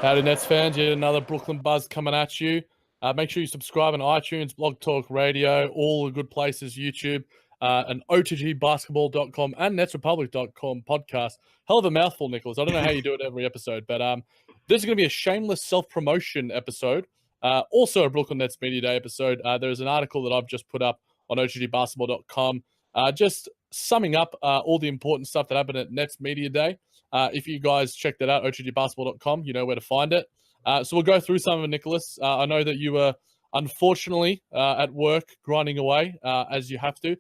Howdy Nets fans, yet another Brooklyn Buzz coming at you. Make sure you subscribe on iTunes, Blog Talk Radio, all the good places, YouTube, and otgbasketball.com and netsrepublic.com podcast. Hell of a mouthful, Nicholas. I don't know how you do it every episode, but this is going to be a shameless self-promotion episode. Also a Brooklyn Nets Media Day episode. There's an article that I've just put up on otgbasketball.com just summing up all the important stuff that happened at Nets Media Day. If you guys check that out, otgbasketball.com, you know where to find it. So we'll go through some of it, Nicholas. I know that you were unfortunately at work grinding away as you have to,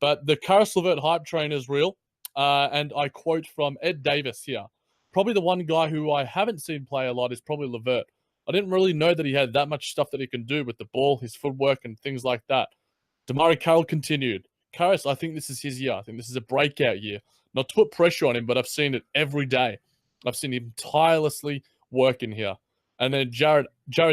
but the Caris LeVert hype train is real. And I quote from Ed Davis here. Probably the one guy who I haven't seen play a lot is probably LeVert. I didn't really know that he had that much stuff that he can do with the ball, his footwork, and things like that. Damari Carroll continued. Caris, I think this is his year. I think this is a breakout year. Not to put pressure on him, but I've seen it every day. I've seen him tirelessly working here. And then Jarrett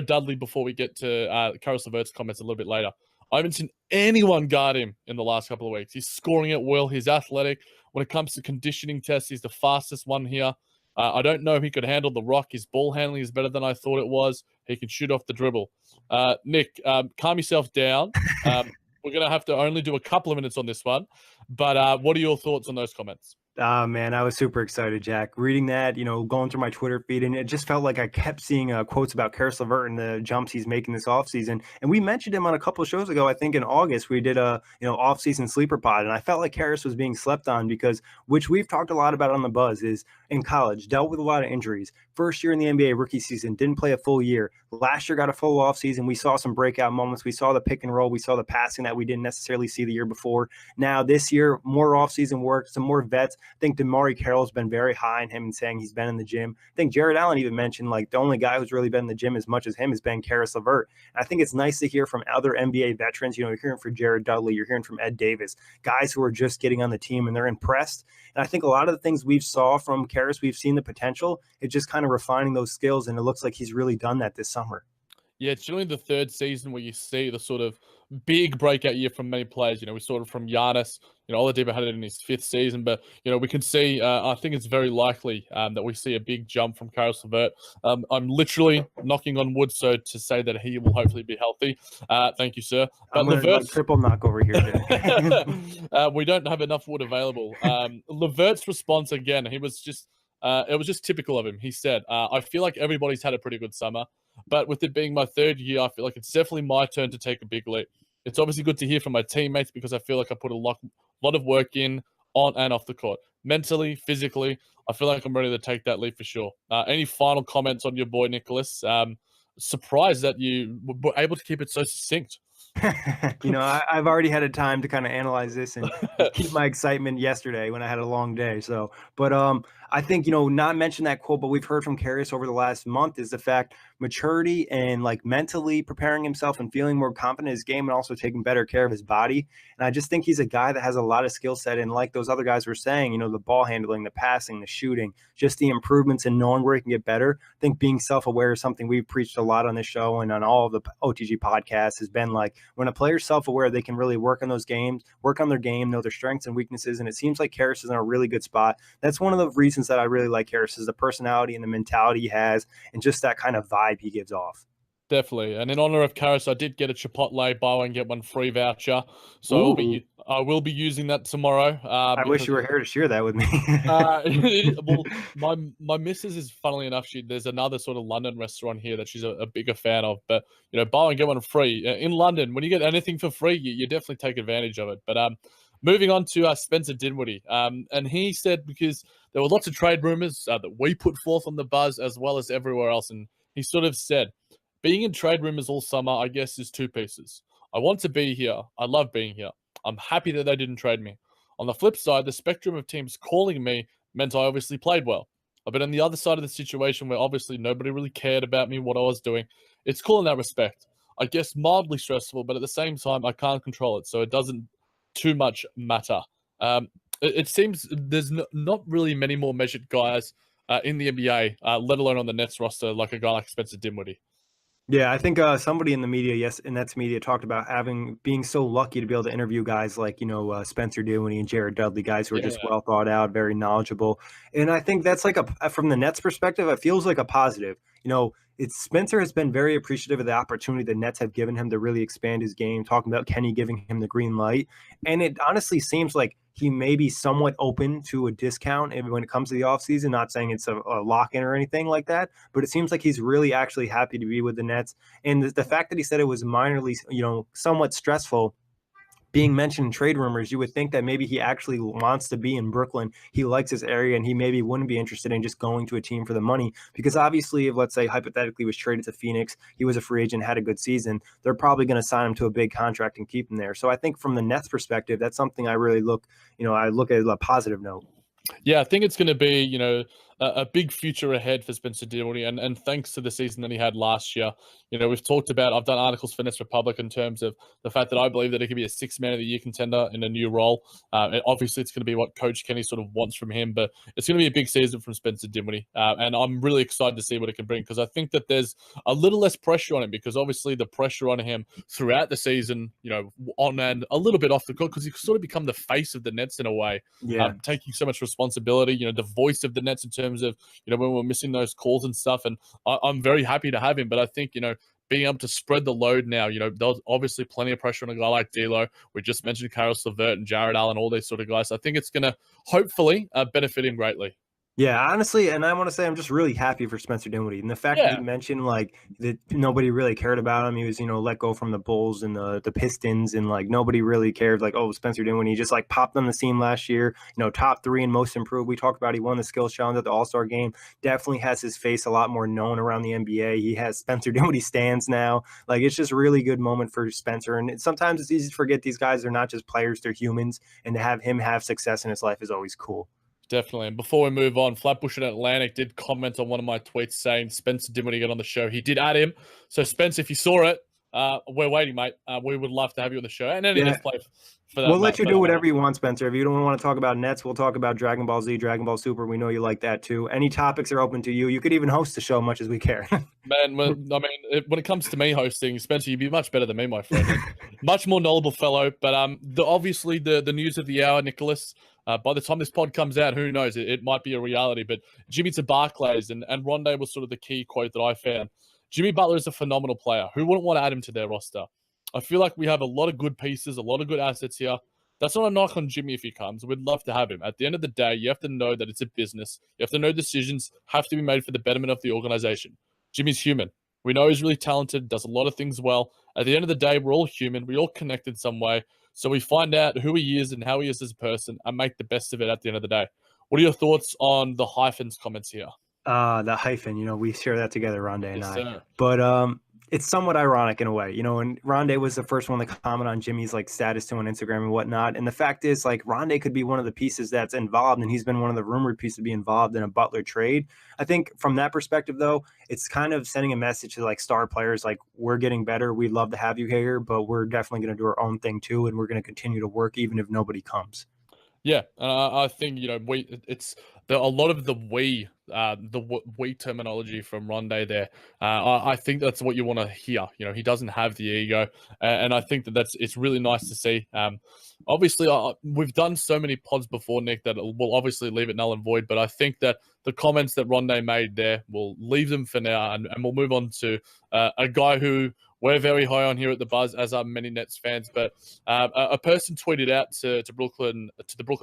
Dudley, before we get to Caris LeVert's comments a little bit later. I haven't seen anyone guard him in the last couple of weeks. He's scoring at will. He's athletic. When it comes to conditioning tests, he's the fastest one here. I don't know if he could handle the rock. His ball handling is better than I thought it was. He can shoot off the dribble. Nick, calm yourself down. We're going to have to only do a couple of minutes on this one. But what are your thoughts on those comments? Oh, man, I was super excited, Jack. Reading that, going through my Twitter feed, and it just felt like I kept seeing quotes about Caris LeVert and the jumps he's making this offseason. And we mentioned him on a couple of shows ago. I think in August we did a offseason sleeper pod, and I felt like Caris was being slept on because, which we've talked a lot about on the Buzz, is in college, dealt with a lot of injuries. First year in the NBA rookie season, didn't play a full year. Last year got a full offseason. We saw some breakout moments. We saw the pick and roll. We saw the passing that we didn't necessarily see the year before. Now this year, more offseason work, some more vets. I think Damari Carroll's been very high on him and saying he's been in the gym. I think Jarrett Allen even mentioned like the only guy who's really been in the gym as much as him has been Caris LeVert. And I think it's nice to hear from other NBA veterans. You're hearing from Jared Dudley, you're hearing from Ed Davis, guys who are just getting on the team and they're impressed. And I think a lot of the things we've saw from Caris, we've seen the potential. It's just kind of refining those skills, and it looks like he's really done that this summer. Yeah, it's generally the third season where you see the sort of big breakout year from many players. We saw it from Giannis. Oladipo had it in his fifth season, but, we can see, I think it's very likely that we see a big jump from Caris LeVert. I'm literally knocking on wood so to say that he will hopefully be healthy. Thank you, sir. But LeVert's triple knock over here. We don't have enough wood available. LeVert's response again, he was just, it was just typical of him. He said, I feel like everybody's had a pretty good summer. But with it being my third year, I feel like it's definitely my turn to take a big leap. It's obviously good to hear from my teammates because I feel like I put a lot of work in on and off the court. Mentally, physically, I feel like I'm ready to take that leap for sure. Any final comments on your boy, Nicholas? Surprised that you were able to keep it so succinct. I've already had a time to kind of analyze this and keep my excitement yesterday when I had a long day. But I think, not mention that quote, but we've heard from Caris over the last month is the fact maturity and like mentally preparing himself and feeling more confident in his game and also taking better care of his body. And I just think he's a guy that has a lot of skill set. And like those other guys were saying, the ball handling, the passing, the shooting, just the improvements and knowing where he can get better. I think being self-aware is something we've preached a lot on this show and on all of the OTG podcasts has been like when a player's self-aware, they can really work on those games, work on their game, know their strengths and weaknesses. And it seems like Caris is in a really good spot. That's one of the reasons that I really like Caris is the personality and the mentality he has and just that kind of vibe he gives off. Definitely. And in honor of Caris, I did get a Chipotle buy one, get one free voucher. So I will be using that tomorrow. I wish you were here to share that with me. Well, my missus is, funnily enough, there's another sort of London restaurant here that she's a bigger fan of. But, buy one, get one free. In London, when you get anything for free, you definitely take advantage of it. But moving on to Spencer Dinwiddie. And he said because there were lots of trade rumors that we put forth on the Buzz as well as everywhere else. And he sort of said, being in trade rumors all summer, I guess, is two pieces. I want to be here. I love being here. I'm happy that they didn't trade me. On the flip side, the spectrum of teams calling me meant I obviously played well. I've been on the other side of the situation where obviously nobody really cared about me, what I was doing. It's cool in that respect. I guess mildly stressful, but at the same time, I can't control it, so it doesn't too much matter. It seems there's not really many more measured guys in the NBA, let alone on the Nets roster, like a guy like Spencer Dinwiddie. Yeah, I think somebody in the media, yes, in Nets media, talked about being so lucky to be able to interview guys like Spencer Dinwiddie and Jarrett Dudley, guys who are just Yeah. well thought out, very knowledgeable, and I think that's like from the Nets perspective, it feels like a positive. It's Spencer has been very appreciative of the opportunity the Nets have given him to really expand his game. Talking about Kenny giving him the green light, and it honestly seems like he may be somewhat open to a discount when it comes to the offseason. Not saying it's a lock in or anything like that, but it seems like he's really actually happy to be with the Nets. And the fact that he said it was minorly, somewhat stressful being mentioned in trade rumors, you would think that maybe he actually wants to be in Brooklyn. He likes this area and he maybe wouldn't be interested in just going to a team for the money. Because obviously, if let's say hypothetically was traded to Phoenix, he was a free agent, had a good season, they're probably going to sign him to a big contract and keep him there. So I think from the Nets perspective, that's something I really I look at a positive note. Yeah, I think it's going to be, a big future ahead for Spencer Dinwiddie, and thanks to the season that he had last year. We've talked about, I've done articles for Nets Republic in terms of the fact that I believe that he could be a six-man of the year contender in a new role. And obviously, it's going to be what Coach Kenny sort of wants from him, but it's going to be a big season from Spencer Dinwiddie. And I'm really excited to see what it can bring, because I think that there's a little less pressure on him, because obviously the pressure on him throughout the season, on and a little bit off the court, because he's sort of become the face of the Nets in a way, Yeah. taking so much responsibility, the voice of the Nets in terms of, when we're missing those calls and stuff. And I'm very happy to have him. But I think, being able to spread the load now, there's obviously plenty of pressure on a guy like D'Lo. We just mentioned Caris, LeVert, and Jarrett Allen, all these sort of guys. So I think it's going to hopefully benefit him greatly. Yeah, honestly, and I want to say I'm just really happy for Spencer Dinwiddie. And the fact that he Yeah, mentioned like that nobody really cared about him. He was, let go from the Bulls and the Pistons, and like nobody really cared. Like, oh, Spencer Dinwiddie, he just like popped on the scene last year, top 3 and most improved. We talked about he won the skills challenge at the All-Star game. Definitely has his face a lot more known around the NBA. He has Spencer Dinwiddie stands now. Like, it's just really good moment for Spencer. And sometimes it's easy to forget these guys are not just players, they're humans. And to have him have success in his life is always cool. definitely. And before we move on, Flatbush and Atlantic did comment on one of my tweets saying Spencer Dinwiddie get on the show. He did add him. So, Spence, if you saw it, we're waiting, mate. We would love to have you on the show, and any Yeah. Nets play for that We'll let you matter. do whatever you want, Spencer. If you don't want to talk about Nets, we'll talk about Dragon Ball Z, Dragon Ball Super. We know you like that too. Any topics are open to you. You could even host the show much as we care. Man, when it comes to me hosting, Spencer, you'd be much better than me, my friend. Much more knowledgeable fellow. But obviously the news of the hour, Nicholas. By the time this pod comes out, who knows? It might be a reality. But Jimmy to Barclays and Rondé was sort of the key quote that I found. Jimmy Butler is a phenomenal player. Who wouldn't want to add him to their roster? I feel like we have a lot of good pieces, a lot of good assets here. That's not a knock on Jimmy if he comes. We'd love to have him. At the end of the day, you have to know that it's a business. You have to know decisions have to be made for the betterment of the organization. Jimmy's human. We know he's really talented, does a lot of things well. At the end of the day, we're all human. We all connect in some way. So we find out who he is and how he is as a person and make the best of it at the end of the day. What are your thoughts on the hyphens comments here? The hyphen, we share that together, Rondé and Yes, I. sir. But it's somewhat ironic in a way, and Rondé was the first one to comment on Jimmy's like status to on Instagram and whatnot. And the fact is, like, Rondé could be one of the pieces that's involved, and he's been one of the rumored pieces to be involved in a Butler trade. I think from that perspective, though, it's kind of sending a message to like star players, like, we're getting better. We'd love to have you here, but we're definitely going to do our own thing too, and we're going to continue to work even if nobody comes. Yeah, and I think it's a lot of we terminology from Rondé there. I think that's what you want to hear. He doesn't have the ego, and I think it's really nice to see. Obviously, we've done so many pods before, Nick, that will obviously leave it null and void. But I think that the comments that Rondé made there, we'll leave them for now, and we'll move on to a guy who we're very high on here at the Buzz, as are many Nets fans. But a person tweeted out to the Brooklyn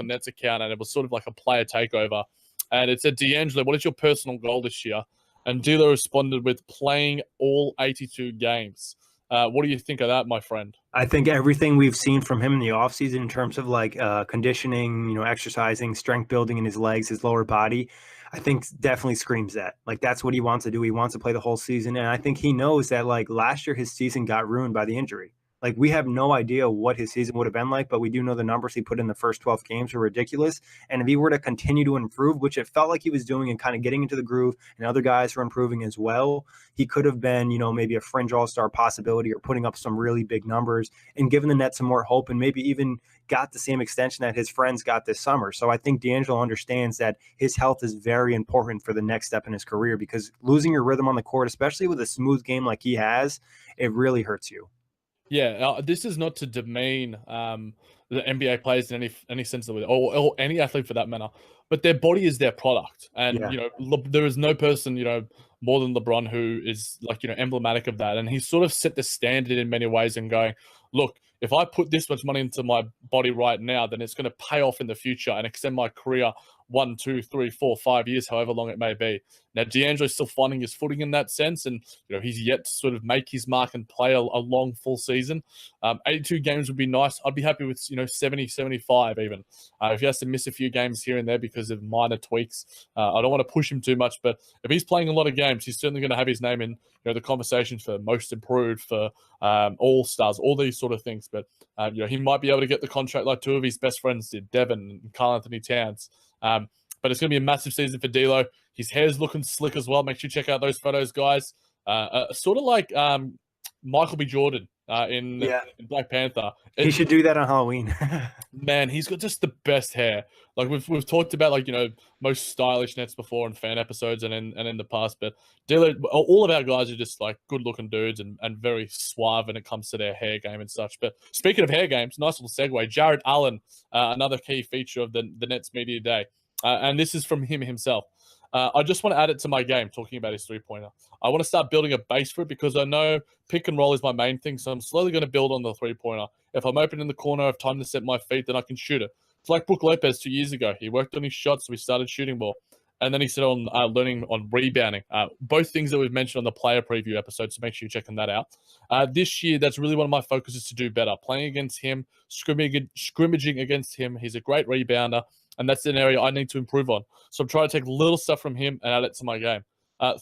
Nets account, and it was sort of like a player takeover. And it said, D'Angelo, what is your personal goal this year? And D'Lo responded with playing all 82 games. What do you think of that, my friend? I think everything we've seen from him in the offseason in terms of like conditioning, exercising, strength building in his legs, his lower body, I think definitely screams that. Like, that's what he wants to do. He wants to play the whole season. And I think he knows that like last year his season got ruined by the injury. Like, we have no idea what his season would have been like, but we do know the numbers he put in the first 12 games were ridiculous. And if he were to continue to improve, which it felt like he was doing and kind of getting into the groove, and other guys were improving as well, he could have been, maybe a fringe all-star possibility or putting up some really big numbers and given the Nets some more hope and maybe even got the same extension that his friends got this summer. So I think D'Angelo understands that his health is very important for the next step in his career, because losing your rhythm on the court, especially with a smooth game like he has, it really hurts you. Yeah, this is not to demean the NBA players in any sense of it, or any athlete for that matter. But their body is their product, and Yeah. there is no person more than LeBron who is like emblematic of that. And he sort of set the standard in many ways, and going, look, if I put this much money into my body right now, then it's going to pay off in the future and extend my career 1, 2, 3, 4, 5 years, however long it may be. Now, D'Angelo's still finding his footing in that sense, and he's yet to sort of make his mark and play a long full season. 82 games would be nice. I'd be happy with 70, 75 even. If he has to miss a few games here and there because of minor tweaks, I don't want to push him too much. But if he's playing a lot of games, he's certainly going to have his name in the conversation for most improved, for all stars, all these sort of things. But he might be able to get the contract like two of his best friends did, Devin and Karl Anthony Towns. But it's going to be a massive season for D'Lo. His hair's looking slick as well. Make sure you check out those photos, guys. Sort of like Michael B. Jordan in Black Panther. He should do that on Halloween. Man, he's got just the best hair. Like we've talked about, like most stylish Nets before in fan episodes and in the past, but D'Lo, all of our guys are just like good looking dudes and very suave when it comes to their hair game and such. But speaking of hair games, nice little segue. Jarrett Allen, another key feature of the Nets media day, and this is from him himself. I just want to add it to my game, talking about his three-pointer. I want to start building a base for it, because I know pick and roll is my main thing, so I'm slowly going to build on the three-pointer. If I'm open in the corner, I have time to set my feet, then I can shoot it. It's like Brook Lopez 2 years ago. He worked on his shots, so he started shooting more. And then he said on learning on rebounding. Both things that we've mentioned on the player preview episode, so make sure you're checking that out. This year, that's really one of my focuses, to do better. Playing against him, scrimmaging against him. He's a great rebounder, and that's an area I need to improve on. So I'm trying to take little stuff from him and add it to my game.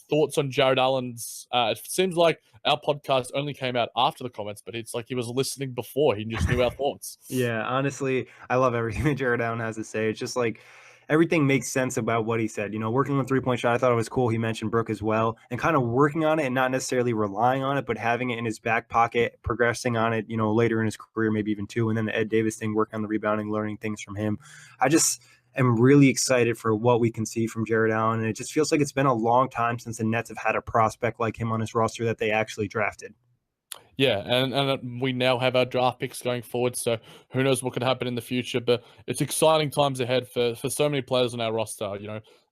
Thoughts on Jarrett Allen's? It seems like our podcast only came out after the comments, but it's like he was listening before. He just knew our thoughts. Yeah, honestly, I love everything that Jarrett Allen has to say. It's just like everything makes sense about what he said. Working on the three-point shot, I thought it was cool. He mentioned Brook as well, and kind of working on it and not necessarily relying on it, but having it in his back pocket, progressing on it, later in his career, maybe even two. And then the Ed Davis thing, working on the rebounding, learning things from him. I just am really excited for what we can see from Jarrett Allen. And it just feels like it's been a long time since the Nets have had a prospect like him on his roster that they actually drafted. Yeah, and we now have our draft picks going forward, so who knows what could happen in the future. But it's exciting times ahead for so many players on our roster.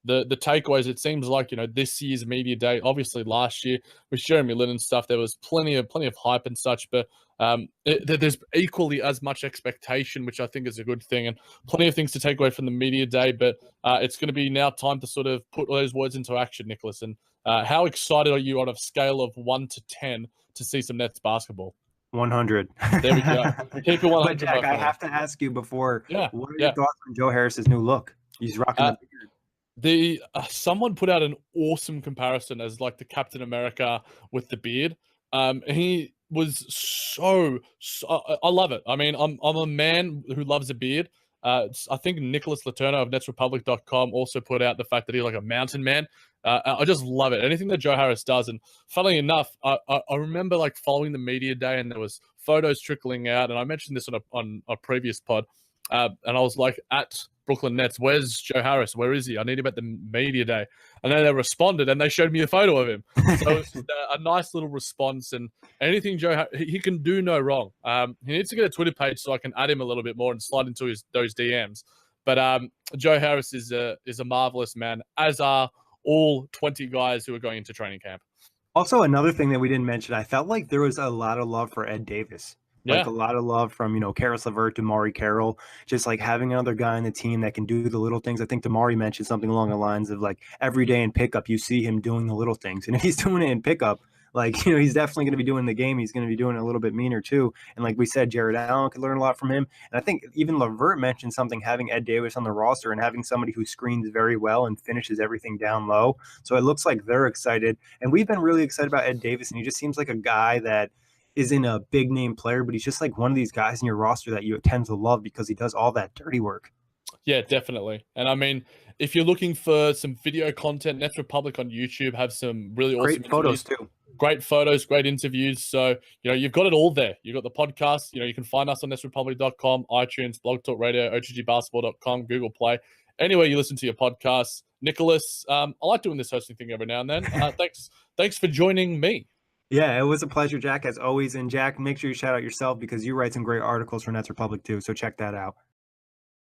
The takeaways, it seems like this year's media day. Obviously, last year with Jeremy Lin and stuff, there was plenty of hype and such. But there's equally as much expectation, which I think is a good thing, and plenty of things to take away from the media day. But it's going to be now time to sort of put those words into action, Nicholas. And how excited are you on a scale of 1 to 10 to see some Nets basketball? 100. There we go. We keep it 100. But Jack, I have to ask you before. Yeah. What are your thoughts on Joe Harris's new look? He's rocking the beard. Someone put out an awesome comparison as like the Captain America with the beard. He was so I love it. I mean, I'm a man who loves a beard. I think Nicholas Letourneau of NetsRepublic.com also put out the fact that he's like a mountain man. I just love it. Anything that Joe Harris does. And funnily enough, I remember like following the media day, and there was photos trickling out. And I mentioned this on a previous pod. And I was like, at Brooklyn Nets, where's Joe Harris? Where is he? I need him at the media day. And then they responded, and they showed me a photo of him. So it's just a nice little response. And anything he can do no wrong. He needs to get a Twitter page so I can add him a little bit more and slide into those DMs. But Joe Harris is a marvelous man, as are all 20 guys who are going into training camp. Also, another thing that we didn't mention, I felt like there was a lot of love for Ed Davis. Like a lot of love from, Caris LeVert to Damari Carroll, just like having another guy on the team that can do the little things. I think Damari mentioned something along the lines of like every day in pickup, you see him doing the little things. And if he's doing it in pickup, like, he's definitely going to be doing the game. He's going to be doing it a little bit meaner too. And like we said, Jarrett Allen could learn a lot from him. And I think even LeVert mentioned something, having Ed Davis on the roster and having somebody who screens very well and finishes everything down low. So it looks like they're excited. And we've been really excited about Ed Davis. And he just seems like a guy that isn't a big name player, but he's just like one of these guys in your roster that you tend to love because he does all that dirty work. Yeah, definitely. And I mean, if you're looking for some video content, Nets Republic on YouTube have some really awesome Great photos interviews. too. Great photos, great interviews. So, you've got it all there. You've got the podcast. You can find us on netsrepublic.com, iTunes, Blog Talk Radio, otgbasketball.com, Google Play, anywhere you listen to your podcasts. Nicholas, I like doing this hosting thing every now and then. Thanks for joining me. Yeah, it was a pleasure, Jack, as always. And Jack, make sure you shout out yourself because you write some great articles for Nets Republic too. So check that out.